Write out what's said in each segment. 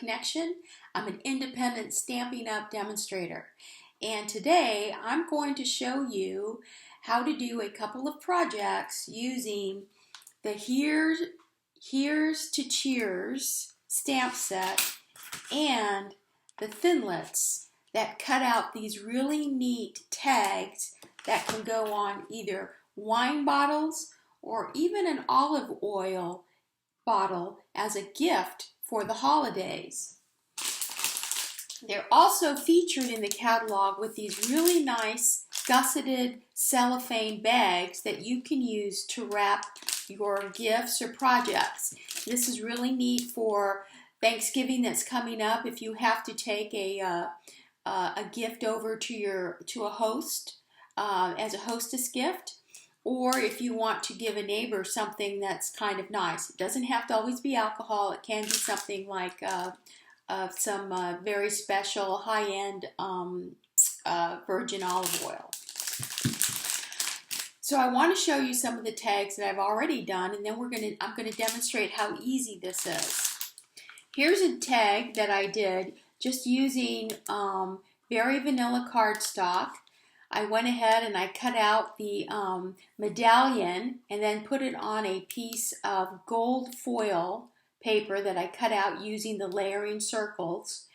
Connection. I'm an independent Stampin' Up! Demonstrator. And today I'm going to show you how to do a couple of projects using the Here's to Cheers stamp set and the Framelits that cut out these really neat tags that can go on either wine bottles or even an olive oil bottle as a gift for the holidays. They're also featured in the catalog with these really nice gusseted cellophane bags that you can use to wrap your gifts or projects. This is really neat for Thanksgiving that's coming up. If you have to take a gift over to a host as a hostess gift, or if you want to give a neighbor something that's kind of nice. It doesn't have to always be alcohol. It can be something like some very special high-end virgin olive oil. So I want to show you some of the tags that I've already done, and then I'm going to demonstrate how easy this is. Here's a tag that I did just using very vanilla cardstock. I went ahead and I cut out the medallion and then put it on a piece of gold foil paper that I cut out using the layering circles.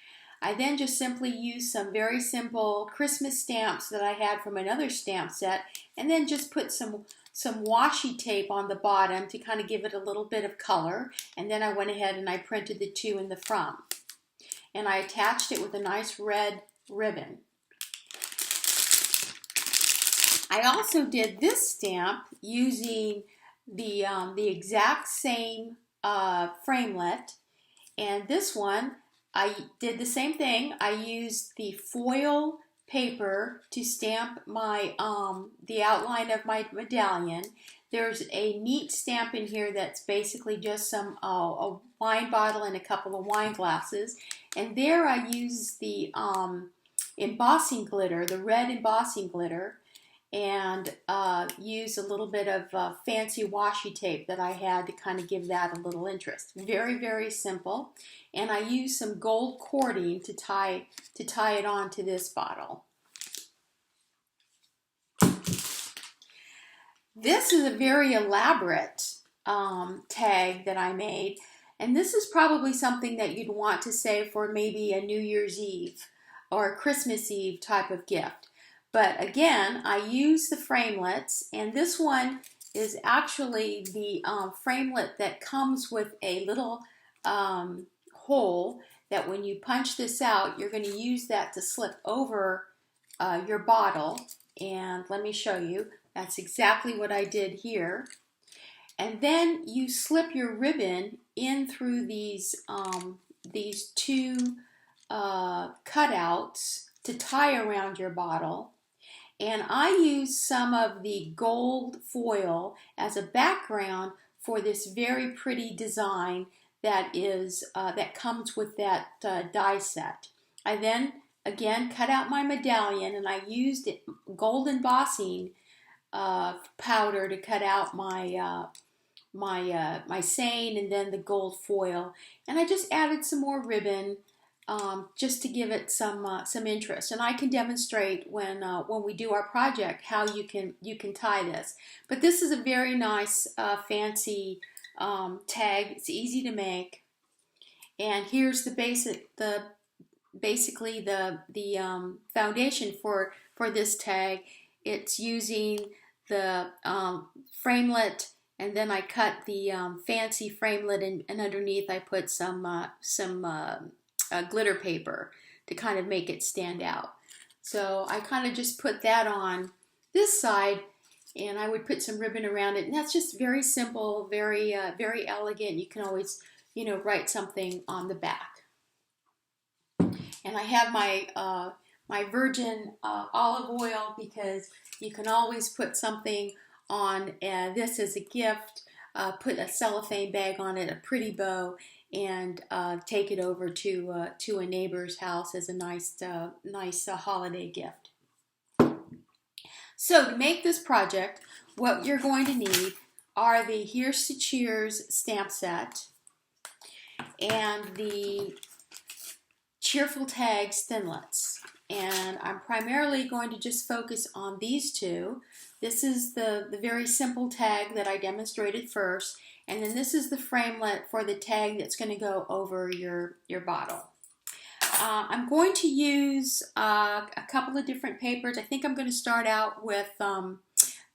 I then just simply used some very simple Christmas stamps that I had from another stamp set, and then just put some washi tape on the bottom to kind of give it a little bit of color. And then I went ahead and I printed the two in the front. And I attached it with a nice red ribbon. I also did this stamp using the exact same framelit, and this one I did the same thing. I used the foil paper to stamp my the outline of my medallion. There's a neat stamp in here that's basically just some a wine bottle and a couple of wine glasses, and there I used the embossing glitter, the red embossing glitter, and use a little bit of fancy washi tape that I had to kind of give that a little interest. Very, very simple. And I used some gold cording to tie it onto this bottle. This is a very elaborate tag that I made, and this is probably something that you'd want to save for maybe a New Year's Eve or a Christmas Eve type of gift. But again, I use the framelits, and this one is actually the framelit that comes with a little hole that when you punch this out, you're going to use that to slip over your bottle. And let me show you. That's exactly what I did here. And then you slip your ribbon in through these two cutouts to tie around your bottle. And I used some of the gold foil as a background for this very pretty design that comes with that die set. I then again cut out my medallion, and I used gold embossing powder to cut out my my saying, and then the gold foil, and I just added some more ribbon just to give it some interest. And I can demonstrate when we do our project how you can tie this. But this is a very nice fancy tag. It's easy to make. And here's the basically the foundation for this tag. It's using the framelit, and then I cut the fancy framelit, and underneath I put some glitter paper to kind of make it stand out. So I kind of just put that on this side, and I would put some ribbon around it, and that's just very simple, very elegant. You can always, write something on the back. And I have my my virgin olive oil, because you can always put something on this as a gift. Put a cellophane bag on it, a pretty bow, and take it over to a neighbor's house as a nice holiday gift. So to make this project, what you're going to need are the Here's to Cheers stamp set and the Cheerful Tags Thinlits. And I'm primarily going to just focus on these two. This is the very simple tag that I demonstrated first. And then this is the framelit for the tag that's going to go over your bottle. I'm going to use a couple of different papers. I think I'm going to start out with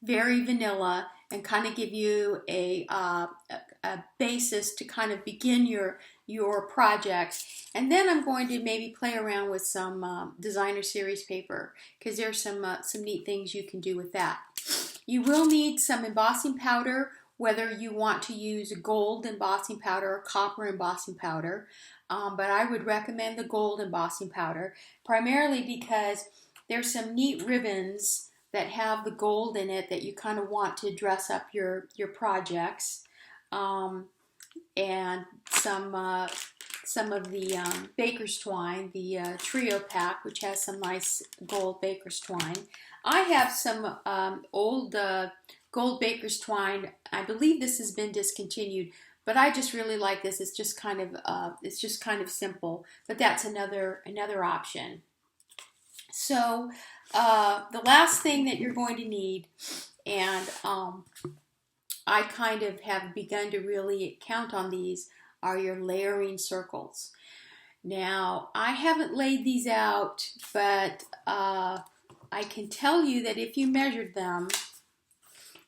Very Vanilla and kind of give you a basis to kind of begin your projects. And then I'm going to maybe play around with some designer series paper because there's some neat things you can do with that. You will need some embossing powder, whether you want to use gold embossing powder or copper embossing powder. But I would recommend the gold embossing powder, primarily because there's some neat ribbons that have the gold in it that you kind of want to dress up your projects. And some of the baker's twine, the trio pack, which has some nice gold baker's twine. I have some old gold baker's twine. I believe this has been discontinued, but I just really like this. It's just kind of simple, but that's another option. So the last thing that you're going to need, and I kind of have begun to really count on these, are your layering circles. Now, I haven't laid these out, but I can tell you that if you measured them,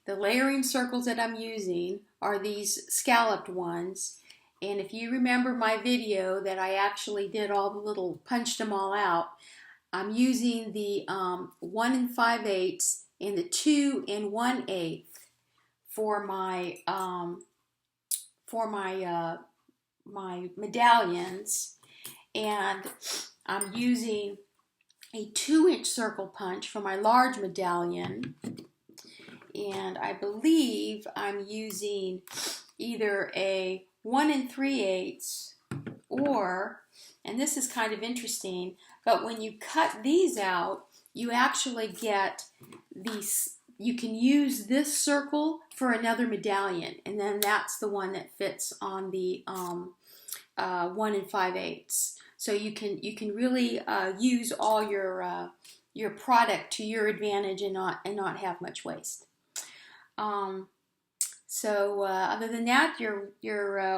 the layering circles that I'm using are these scalloped ones. And if you remember my video that I actually did all the little, punched them all out, I'm using the 1 5/8 and the 2 1/8 for my my medallions, and I'm using a 2-inch circle punch for my large medallion, and I believe I'm using either a 1 3/8 or, and this is kind of interesting, but when you cut these out, you actually get these. You can use this circle for another medallion, and then that's the one that fits on the 1 5/8. So you can really use all your product to your advantage and not have much waste. Other than that, your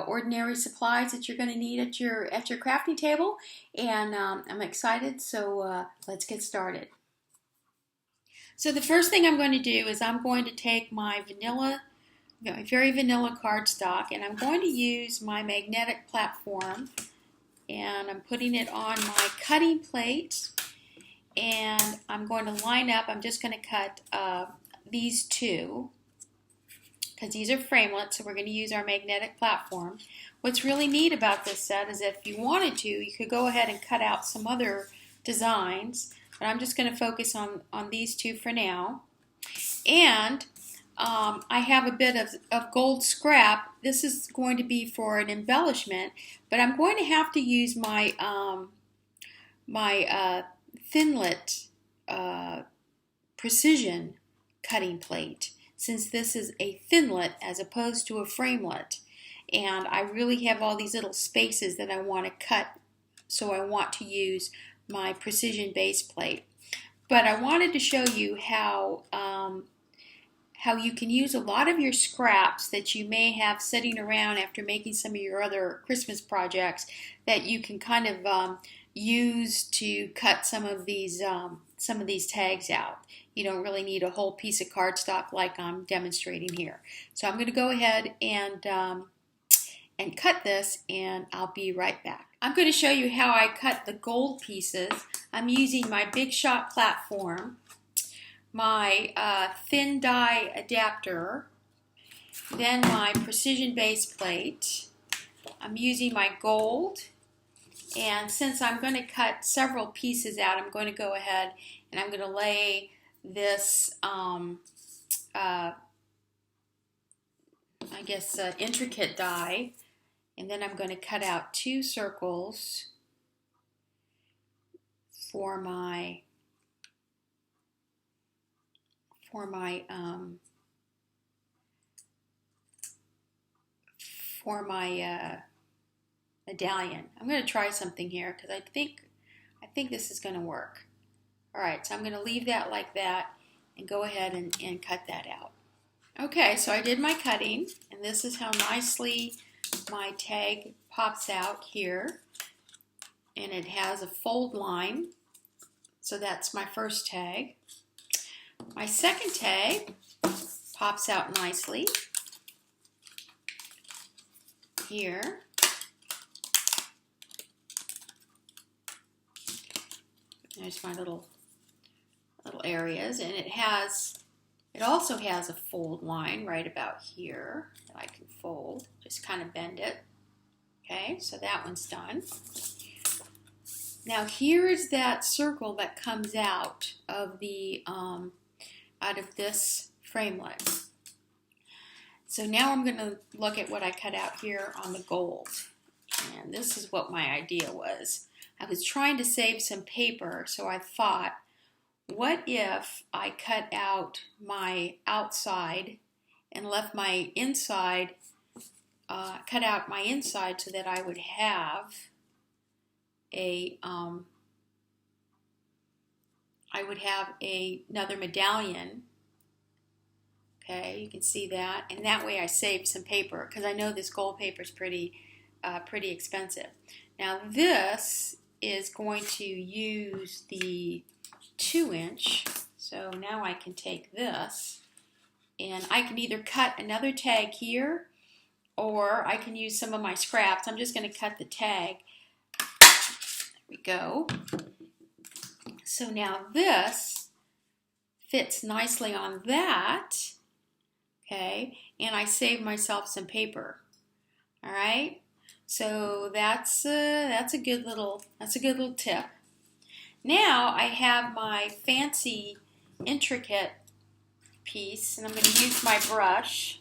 ordinary supplies that you're going to need at your crafting table, and I'm excited. So let's get started. So the first thing I'm going to do is I'm going to take my very vanilla cardstock, and I'm going to use my magnetic platform, and I'm putting it on my cutting plate, and I'm going to line up. I'm just going to cut these two because these are framelits, so we're going to use our magnetic platform. What's really neat about this set is that if you wanted to, you could go ahead and cut out some other designs. But I'm just going to focus on these two for now. And I have a bit of gold scrap. This is going to be for an embellishment, but I'm going to have to use my Thinlit precision cutting plate, since this is a Thinlit as opposed to a framelit. And I really have all these little spaces that I want to cut, so I want to use my precision base plate. But I wanted to show you how you can use a lot of your scraps that you may have sitting around after making some of your other Christmas projects, that you can kind of use to cut some of these tags out. You don't really need a whole piece of cardstock like I'm demonstrating here. So I'm going to go ahead and cut this, and I'll be right back. I'm going to show you how I cut the gold pieces. I'm using my Big Shot platform, my thin die adapter, then my precision base plate. I'm using my gold, and since I'm going to cut several pieces out, I'm going to go ahead and I'm going to lay this intricate die. And then I'm going to cut out 2 circles for my medallion. I'm going to try something here because I think this is going to work. All right, so I'm going to leave that like that and go ahead and cut that out. Okay, so I did my cutting, and this is how nicely my tag pops out here. And it has a fold line, so that's my first tag. My second tag pops out nicely here. There's my little areas, and it also has a fold line right about here that I can fold, just kind of bend it. Okay, so that one's done. Now here's that circle that comes out of the out of this framelit. So now I'm going to look at what I cut out here on the gold, and this is what my idea was. I was trying to save some paper, so I thought, what if I cut out my outside and left my inside, cut out my inside so that I would have another medallion. Okay, you can see that, and that way I saved some paper because I know this gold paper is pretty expensive. Now this is going to use the 2-inch, so now I can take this and I can either cut another tag here or I can use some of my scraps. I'm just going to cut the tag. There we go. So now this fits nicely on that, okay, and I save myself some paper. All right, so that's a good little tip. Now I have my fancy intricate piece, and I'm going to use my brush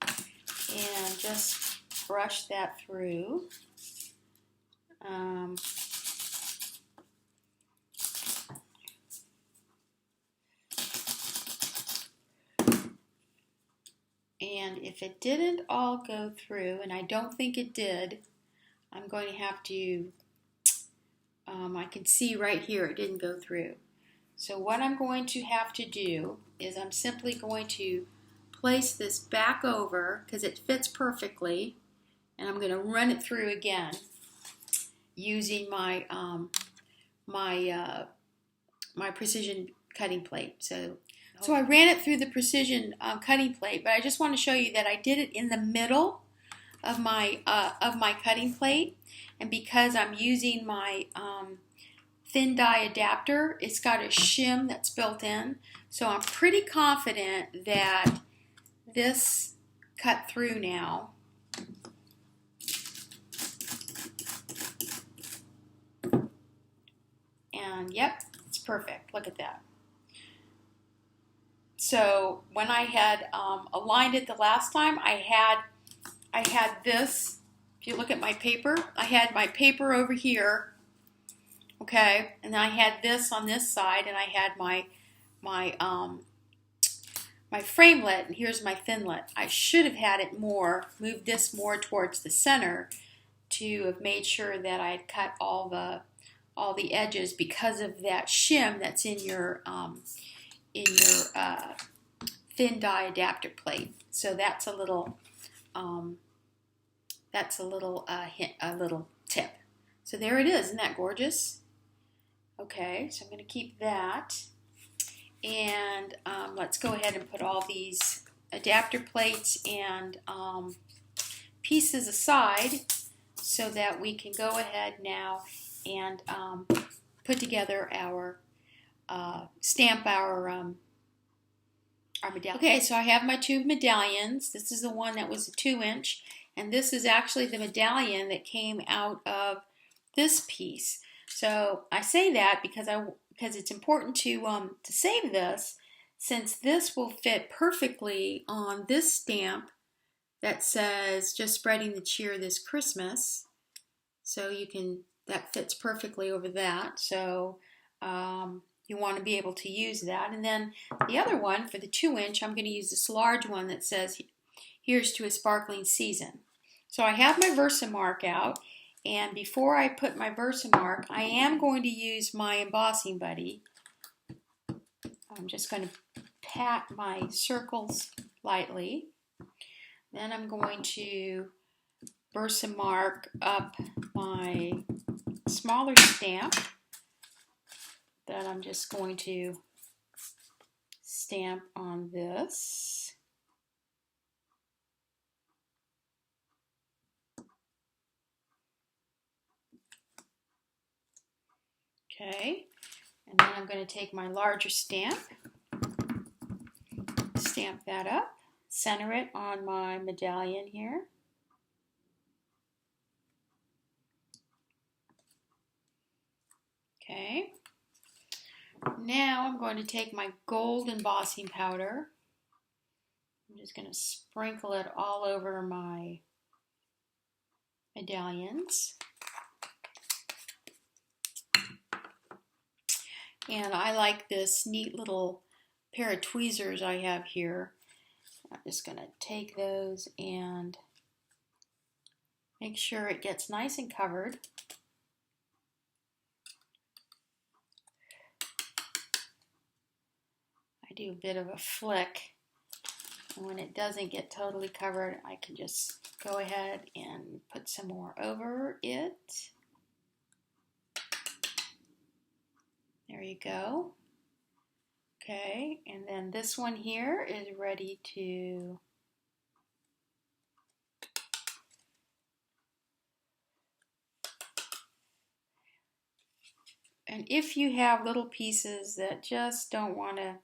and just brush that through. And if it didn't all go through, and I don't think it did, I'm going to have to, I can see right here it didn't go through. So what I'm going to have to do is I'm simply going to place this back over because it fits perfectly, and I'm going to run it through again using my my precision cutting plate. So I ran it through the precision cutting plate, but I just want to show you that I did it in the middle of my cutting plate, and because I'm using my thin die adapter, it's got a shim that's built in, so I'm pretty confident that this cut through now. And yep, it's perfect. Look at that. So when I had aligned it the last time, I had this. If you look at my paper, I had my paper over here, okay, and then I had this on this side, and I had my framelit, and here's my thinlet. I should have had it moved this more towards the center to have made sure that I had cut all the edges because of that shim that's in your thin die adapter plate. So that's a little hint, a little tip. So there it is. Isn't that gorgeous? Okay, so I'm going to keep that, and let's go ahead and put all these adapter plates and pieces aside so that we can go ahead now and put together our stamp our medallion. Okay, so I have my two medallions. This is the one that was a 2-inch, and this is actually the medallion that came out of this piece. So I say that because it's important to save this, since this will fit perfectly on this stamp that says "Just spreading the cheer this Christmas." So that fits perfectly over that. So you want to be able to use that. And then the other one, for the 2-inch, I'm going to use this large one that says, "Here's to a sparkling season." So I have my Versamark out, and before I put my Versamark, I am going to use my embossing buddy. I'm just going to pat my circles lightly. Then I'm going to Versamark up my smaller stamp that I'm just going to stamp on this. Okay, and then I'm going to take my larger stamp, stamp that up, center it on my medallion here. Okay, now I'm going to take my gold embossing powder. I'm just going to sprinkle it all over my medallions. And I like this neat little pair of tweezers I have here. I'm just going to take those and make sure it gets nice and covered. I do a bit of a flick, and when it doesn't get totally covered, I can just go ahead and put some more over it. There you go. Okay, and then this one here is ready to and if you have little pieces that just don't want to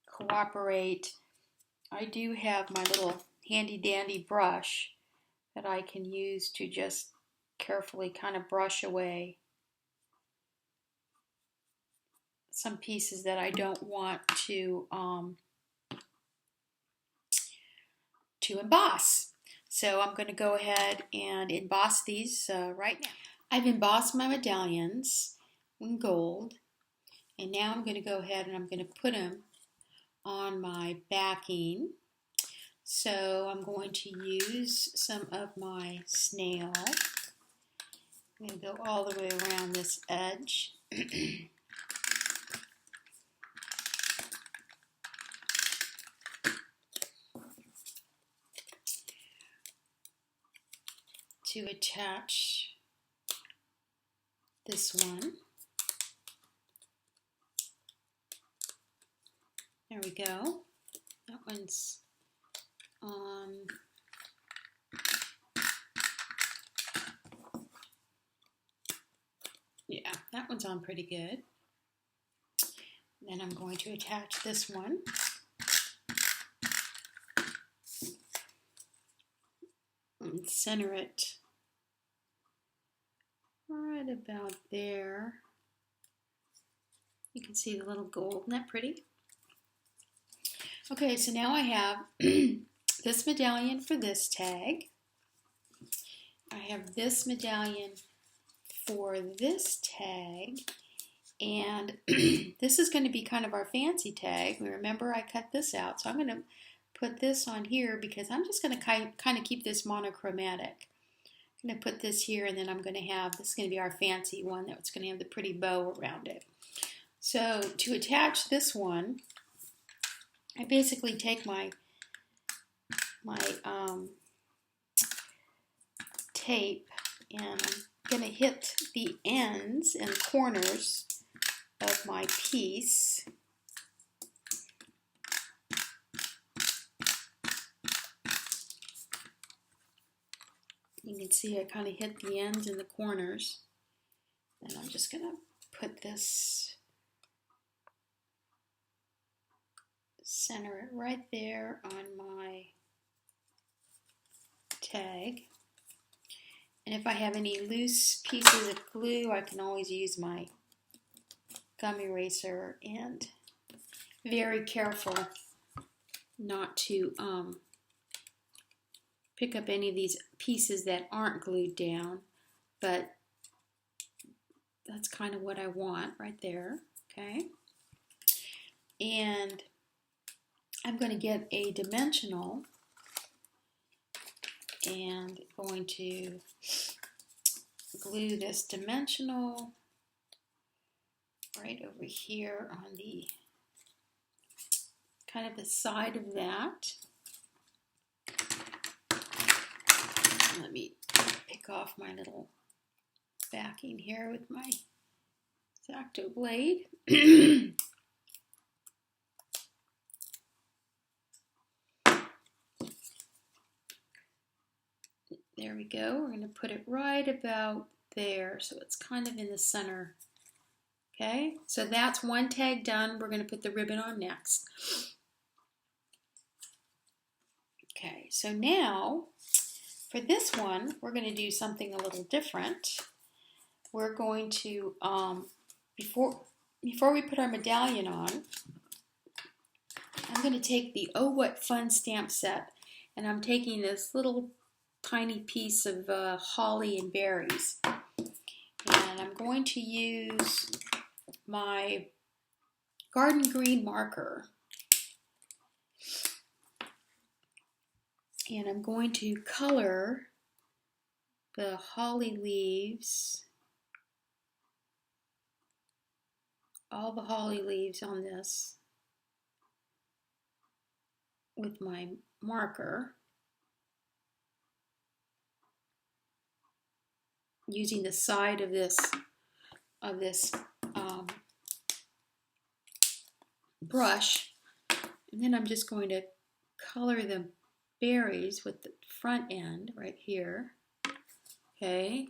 cooperate, I do have my little handy dandy brush that I can use to just carefully kind of brush away some pieces that I don't want to emboss. So I'm going to go ahead and emboss these right now. I've embossed my medallions in gold, and now I'm going to go ahead and I'm going to put them on my backing. So I'm going to use some of my snail. I'm going to go all the way around this edge. To attach this one. There we go. That one's on. Yeah, that one's on pretty good. Then I'm going to attach this one. And center it right about there. You can see the little gold. Isn't that pretty? Okay, so now I have this medallion for this tag. I have this medallion for this tag. And this is going to be kind of our fancy tag. Remember, I cut this out. So I'm going to put this on here because I'm just going to kind of keep this monochromatic. I'm going to put this here, and then I'm going to have, this is going to be our fancy one that's going to have the pretty bow around it. So to attach this one, I basically take my tape, and I'm going to hit the ends and corners of my piece. You can see I kind of hit the ends and the corners. And I'm just going to put this, center it right there on my tag. And if I have any loose pieces of glue, I can always use my gum eraser, and very careful not to pick up any of these pieces that aren't glued down, but that's kind of what I want right there. Okay, and I'm going to get a dimensional and going to glue this dimensional right over here on the kind of the side of that. Let me pick off my little backing here with my X-Acto blade. There we go. We're going to put it right about there, so it's kind of in the center. Okay, so that's one tag done. We're going to put the ribbon on next. Okay, so now for this one, we're going to do something a little different. We're going to, before we put our medallion on, I'm going to take the Oh What Fun stamp set, and I'm taking this little tiny piece of holly and berries. And I'm going to use my garden green marker. And I'm going to color the holly leaves, all the holly leaves on this with my marker, using the side of this brush, and then I'm just going to color the berries with the front end right here. Okay,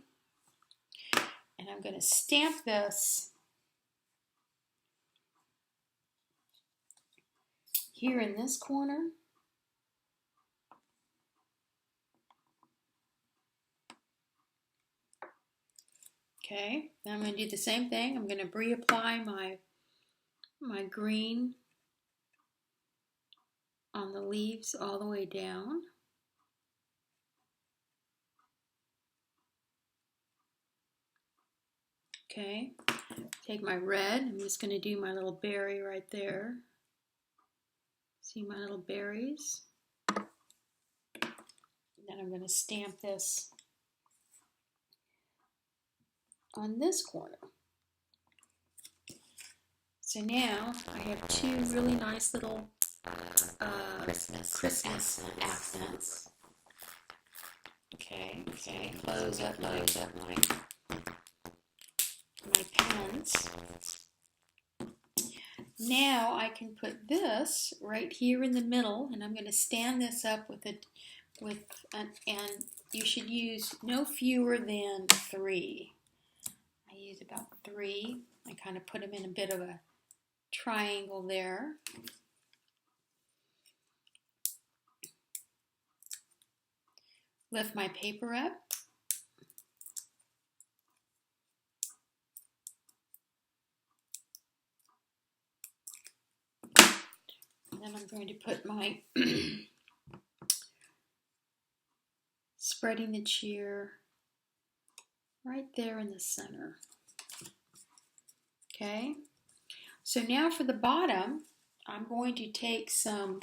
and I'm going to stamp this here in this corner. Okay, now I'm going to do the same thing. I'm going to reapply my green on the leaves all the way down. Okay, take my red. I'm just going to do my little berry right there. See my little berries? Then I'm going to stamp this on this corner. So now I have two really nice little Christmas accents. Okay, close up my pens. Now I can put this right here in the middle, and I'm going to stand this up and you should use no fewer than 3. I use about 3. I kind of put them in a bit of a triangle there. Lift my paper up. And then I'm going to put my spreading the cheer right there in the center. Okay, so now for the bottom, I'm going to take some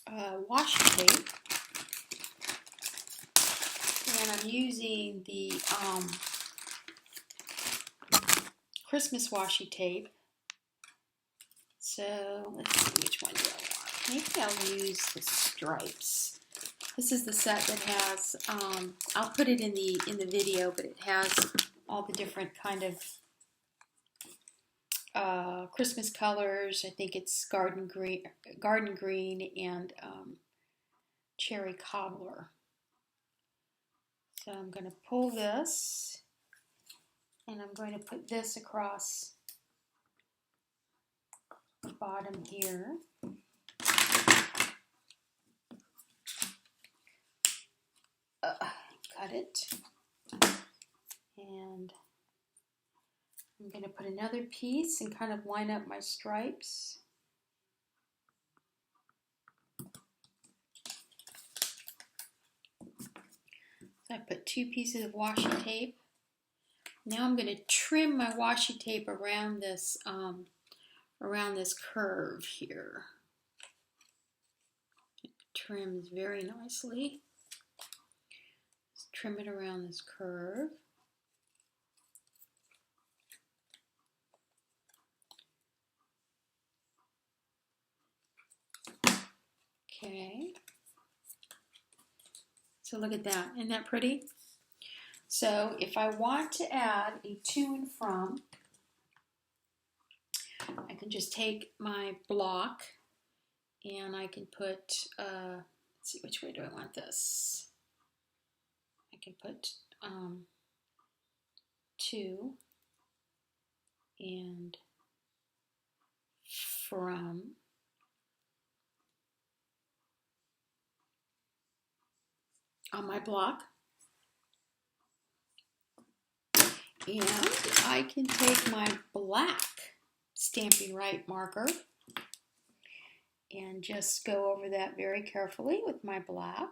washi tape, and I'm using the Christmas washi tape. So let's see, which one do I want? Maybe I'll use the stripes. This is the set that has, I'll put it in the video, but it has all the different kind of Christmas colors. I think it's garden green and cherry cobbler. So I'm going to pull this, and I'm going to put this across the bottom here. Cut it, and I'm going to put another piece and kind of line up my stripes. So I put 2 pieces of washi tape. Now I'm going to trim my washi tape around this curve here. It trims very nicely. trim it around this curve. Okay. So look at that. Isn't that pretty? So if I want to add a to and from, I can just take my block and I can put, let's see, which way do I want this? I can put to and from. On my block. And I can take my black Stampin' Right marker and just go over that very carefully with my black.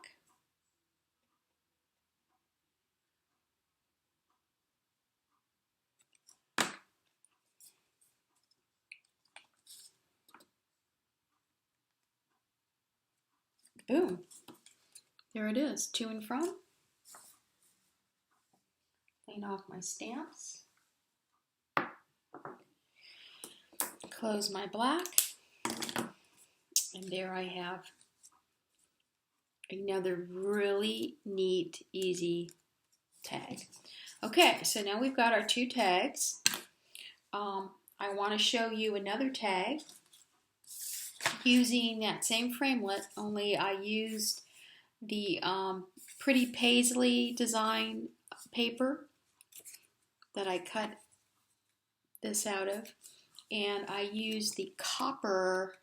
Boom. There it is, to and from. Clean off my stamps. Close my black. And there I have another really neat, easy tag. Okay, so now we've got our two tags. I want to show you another tag using that same framelit, only I used the pretty paisley design paper that I cut this out of, and I used the copper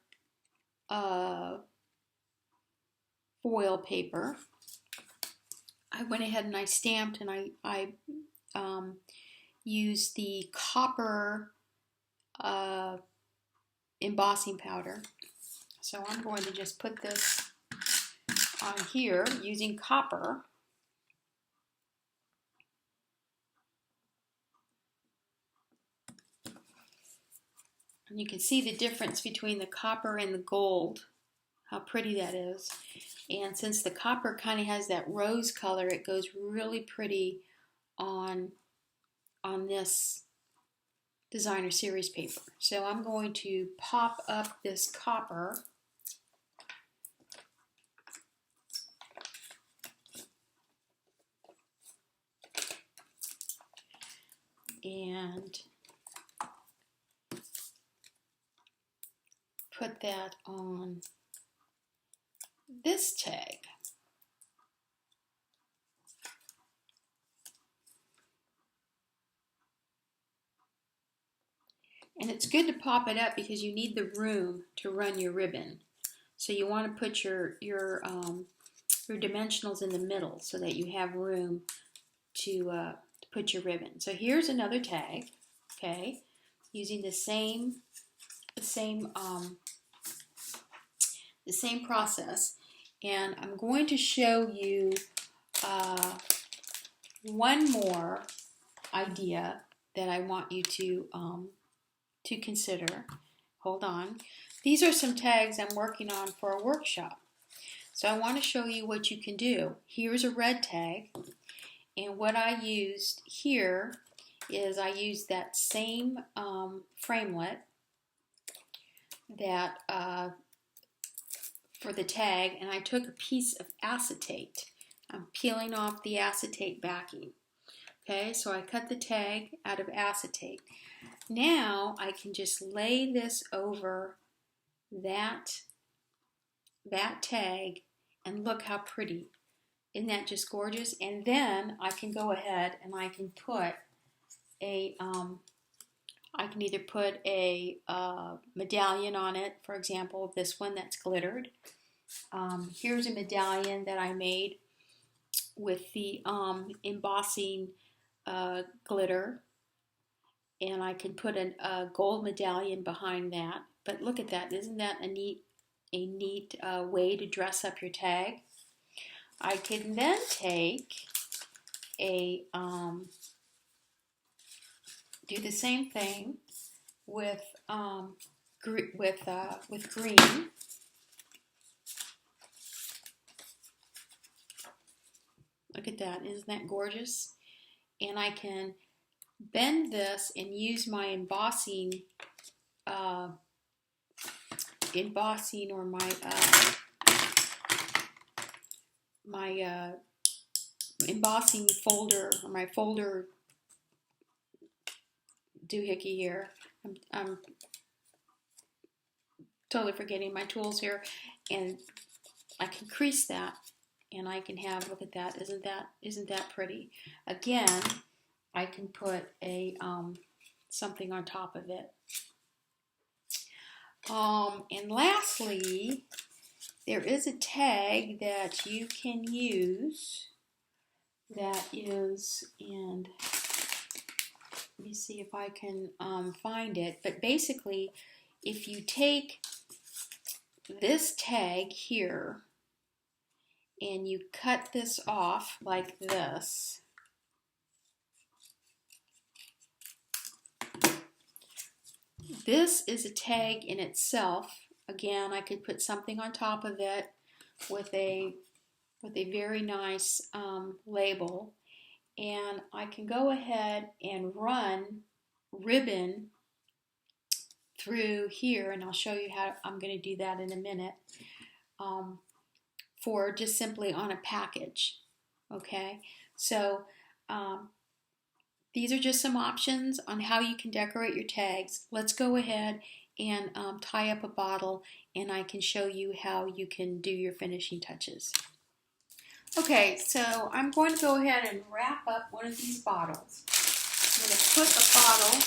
foil paper. I went ahead and I stamped, and I used the copper embossing powder. So I'm going to just put this on here using copper. And you can see the difference between the copper and the gold, how pretty that is. And since the copper kind of has that rose color, it goes really pretty on this designer series paper. So I'm going to pop up this copper and put that on this tag. And it's good to pop it up because you need the room to run your ribbon. So you want to put your dimensionals in the middle so that you have room to put your ribbon. So here's another tag, okay, using the same process, and I'm going to show you one more idea that I want you to consider. Hold on. These are some tags I'm working on for a workshop. So I want to show you what you can do. Here's a red tag, and what I used here is I used that same framelit that for the tag, and I took a piece of acetate. I'm peeling off the acetate backing. Okay, so I cut the tag out of acetate. Now I can just lay this over that tag, and look how pretty. Isn't that just gorgeous? And then I can go ahead and I can put a I can either put a medallion on it, for example, this one that's glittered. Here's a medallion that I made with the embossing glitter, and I can put a gold medallion behind that. But look at that! Isn't that a neat way to dress up your tag? I can then take a do the same thing with green. Look at at that, isn't that gorgeous? And I can bend this and use my embossing or my embossing folder, or my folder doohickey here. I'm totally forgetting my tools here, and I can crease that, and I can have, look at that, isn't that pretty? Again, I can put a something on top of it. And lastly, there is a tag that you can use that is, and let me see if I can find it, but basically if you take this tag here and you cut this off like this, this is a tag in itself. Again, I could put something on top of it with a very nice label, and I can go ahead and run ribbon through here, and I'll show you how I'm going to do that in a minute, for just simply on a package. Okay, so these are just some options on how you can decorate your tags. Let's go ahead and tie up a bottle, and I can show you how you can do your finishing touches. Okay, so I'm going to go ahead and wrap up one of these bottles. I'm going to put a bottle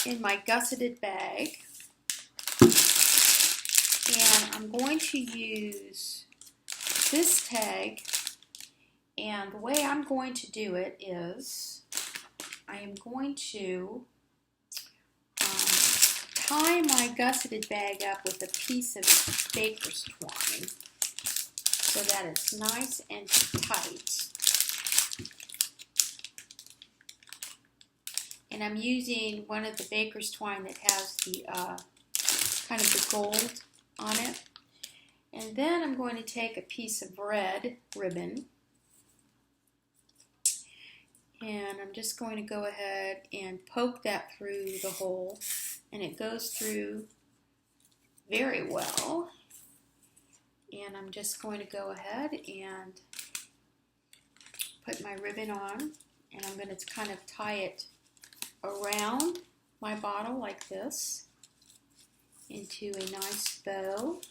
in my gusseted bag, and I'm going to use this tag, and the way I'm going to do it is I am going to tie my gusseted bag up with a piece of baker's twine so that it's nice and tight. And I'm using one of the baker's twine that has the kind of the gold on it. And then I'm going to take a piece of red ribbon, and I'm just going to go ahead and poke that through the hole, and it goes through very well. And I'm just going to go ahead and put my ribbon on, and I'm going to kind of tie it around my bottle like this into a nice bow.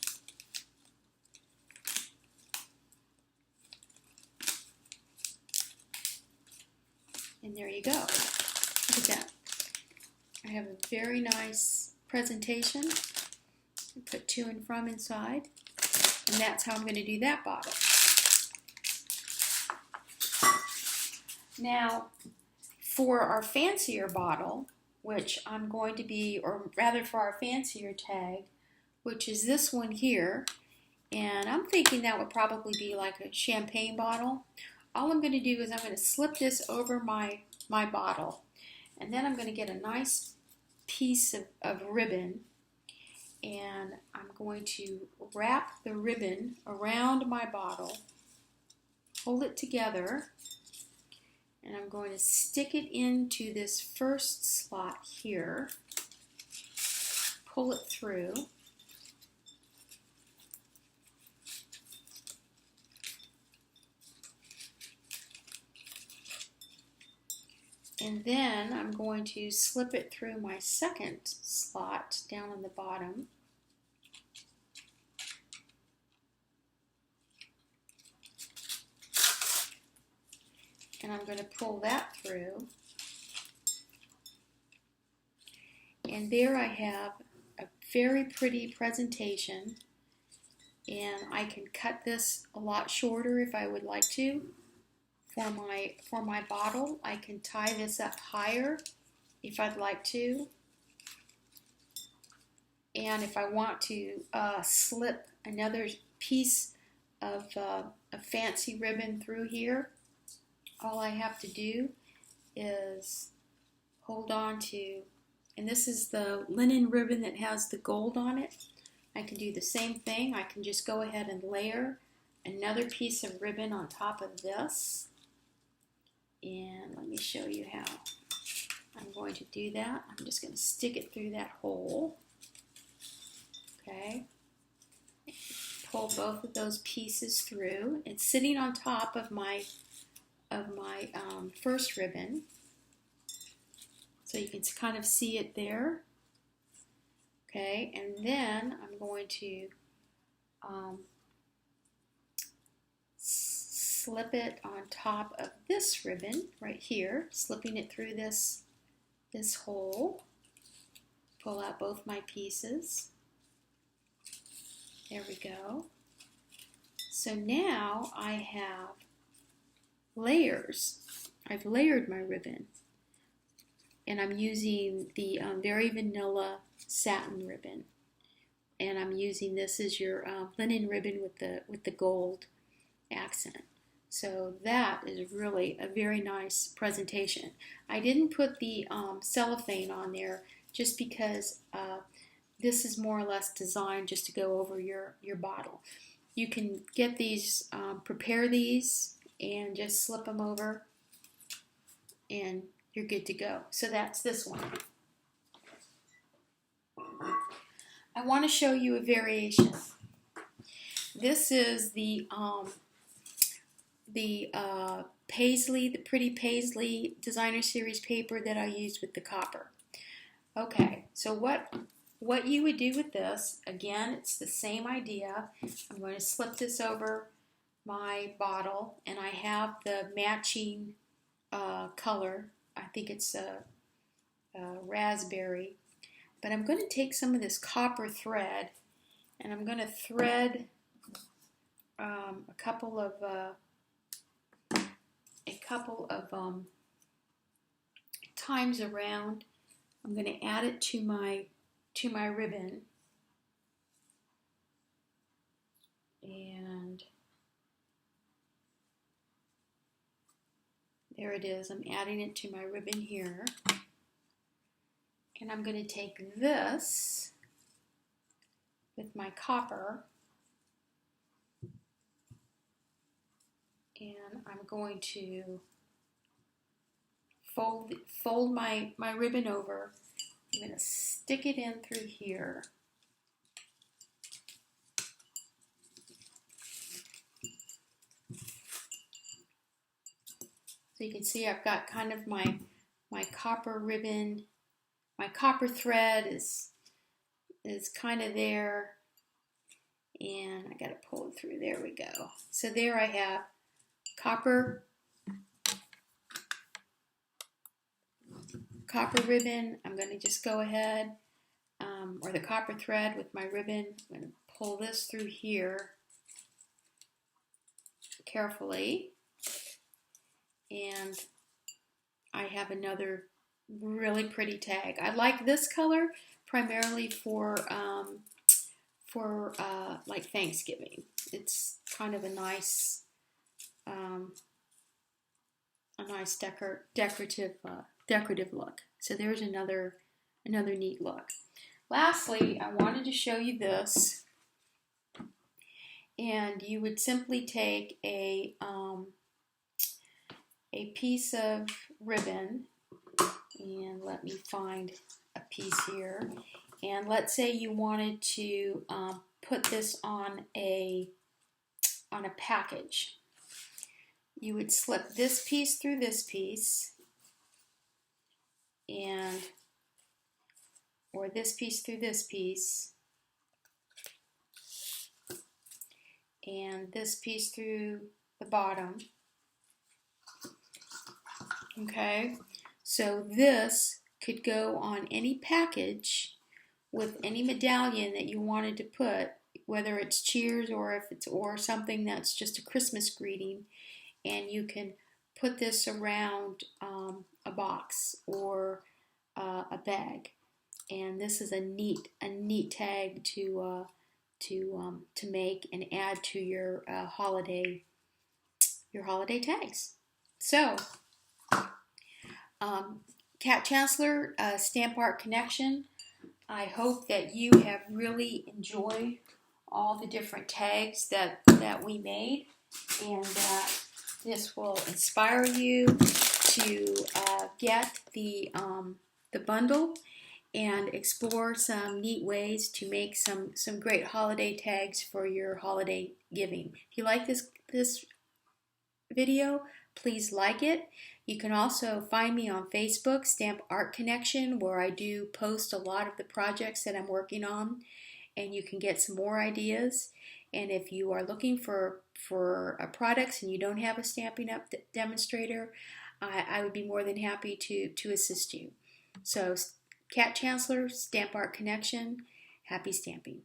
And there you go. Look at that. I have a very nice presentation. I put to and from inside, and that's how I'm going to do that bottle. Now, for our fancier bottle, which I'm going to be, or rather for our fancier tag, which is this one here, and I'm thinking that would probably be like a champagne bottle. All I'm going to do is I'm going to slip this over my bottle, and then I'm going to get a nice piece of ribbon, and I'm going to wrap the ribbon around my bottle, hold it together, and I'm going to stick it into this first slot here, pull it through, and then I'm going to slip it through my second slot down on the bottom. And I'm going to pull that through. And there I have a very pretty presentation. And I can cut this a lot shorter if I would like to. For my bottle, I can tie this up higher if I'd like to. And if I want to slip another piece of a fancy ribbon through here, all I have to do is hold on to, and this is the linen ribbon that has the gold on it. I can do the same thing. I can just go ahead and layer another piece of ribbon on top of this. And let me show you how I'm going to do that. I'm just going to stick it through that hole. Okay. Pull both of those pieces through. It's sitting on top of my first ribbon, so you can kind of see it there. Okay, and then I'm going to slip it on top of this ribbon right here, slipping it through this hole. Pull out both my pieces. There we go. So now I have layers. I've layered my ribbon, and I'm using the Very Vanilla satin ribbon, and I'm using this as your linen ribbon with the gold accent. So that is really a very nice presentation. I didn't put the cellophane on there just because this is more or less designed just to go over your bottle. You can get these, prepare these, and just slip them over, and you're good to go. So that's this one. I want to show you a variation. This is the Paisley, the pretty Paisley Designer Series paper that I used with the copper. Okay, so what you would do with this, again, it's the same idea. I'm going to slip this over my bottle, and I have the matching color. I think it's a raspberry. But I'm going to take some of this copper thread, and I'm going to thread a couple of times around. I'm going to add it to my ribbon, and there it is. I'm adding it to my ribbon here, and I'm going to take this with my copper, and I'm going to fold my ribbon over. I'm going to stick it in through here. So you can see I've got kind of my copper ribbon. My copper thread is kind of there, and I got to pull it through. There we go. So there I have copper ribbon. I'm going to just go ahead, or the copper thread with my ribbon. I'm going to pull this through here carefully, and I have another really pretty tag. I like this color primarily for like Thanksgiving. It's kind of a nice decorative look. So there's another neat look. Lastly, I wanted to show you this, and you would simply take a piece of ribbon, and let me find a piece here, and let's say you wanted to put this on a package. You would slip this piece through this piece, or this piece through this piece, and this piece through the bottom. Okay, so this could go on any package with any medallion that you wanted to put, whether it's Cheers or something that's just a Christmas greeting, and you can put this around a box or a bag. And this is a neat tag to make and add to your holiday tags. So, Cat Chancellor, Stamp Art Connection, I hope that you have really enjoyed all the different tags that we made, and this will inspire you to get the bundle and explore some neat ways to make some great holiday tags for your holiday giving. If you like this video, please like it. You can also find me on Facebook, Stamp Art Connection, where I do post a lot of the projects that I'm working on, and you can get some more ideas. And if you are looking for products and you don't have a Stampin' Up! Demonstrator, I would be more than happy to assist you. So, Cat Chancellor, Stamp Art Connection, happy stamping.